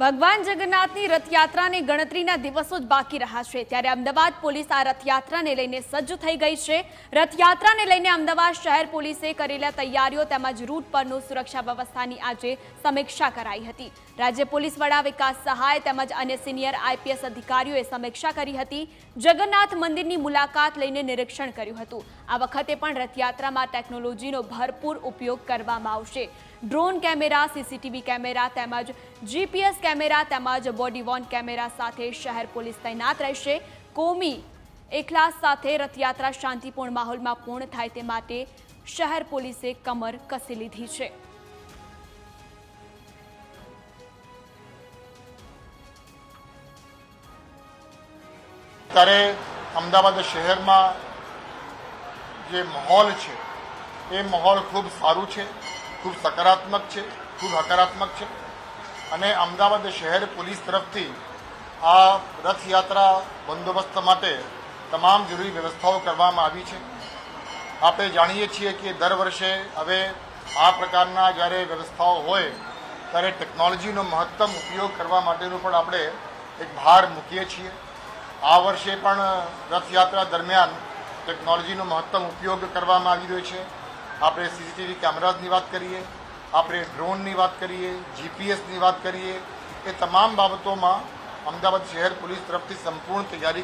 ભગવાન જગન્નાથની રથયાત્રાને ગણતરીના દિવસો જ બાકી રહ્યા છે ત્યારે અમદાવાદ પોલીસ આ રથયાત્રાને લઈને સજ્જ થઈ ગઈ છે। રથયાત્રાને લઈને અમદાવાદ શહેર પોલીસે કરેલા તૈયારીઓ તેમજ રૂટ પરનું સુરક્ષા વ્યવસ્થાની આજે સમીક્ષા કરાઈ હતી। રાજ્ય પોલીસ વડા વિકાસ સહાય તેમજ અન્ય સિનિયર આઈપીએસ અધિકારીઓએ સમીક્ષા કરી હતી। જગન્નાથ મંદિરની મુલાકાત લઈને નિરીક્ષણ કર્યું હતું। આ વખતે પણ રથયાત્રામાં ટેકનોલોજીનો ભરપૂર ઉપયોગ કરવામાં આવશે। ડ્રોન કેમેરા, સીસીટીવી કેમેરા તેમજ જીપીએસ કેમેરા તેમજ બોડી વોર્ન કેમેરા સાથે શહેર પોલીસ તૈનાત રહેશે। કોમી એકલાસ સાથે રથયાત્રા શાંતિપૂર્ણ માહોલમાં પૂર્ણ થાય તે માટે શહેર પોલીસે કમર કસી લીધી છે। ત્યારે અમદાવાદ શહેરમાં જે માહોલ છે એ માહોલ ખૂબ સારું છે, ખૂબ સકારાત્મક છે, ખૂબ હકારાત્મક છે અને અમદાવાદ શહેર પોલીસ તરફથી આ રથયાત્રા બંદોબસ્ત માટે તમામ જરૂરી વ્યવસ્થાઓ કરવામાં આવી છે। આપણે જાણીએ છીએ કે દર વર્ષે હવે આ પ્રકારના જ્યારે વ્યવસ્થાઓ હોય ત્યારે ટેકનોલોજીનો મહત્તમ ઉપયોગ કરવા માટેનો પણ આપણે એક ભાર મૂકીએ છીએ। આ વર્ષે પણ રથયાત્રા દરમિયાન ટેકનોલોજીનો મહત્તમ ઉપયોગ કરવામાં આવી રહ્યો છે। આપણે સીસીટીવી કેમેરાઝની વાત કરીએ, આપણે ડ્રોનની વાત કરીએ, જીપીએસની વાત કરીએ, એ તમામ બાબતોમાં અમદાવાદ શહેર પોલીસ તરફથી સંપૂર્ણ તૈયારી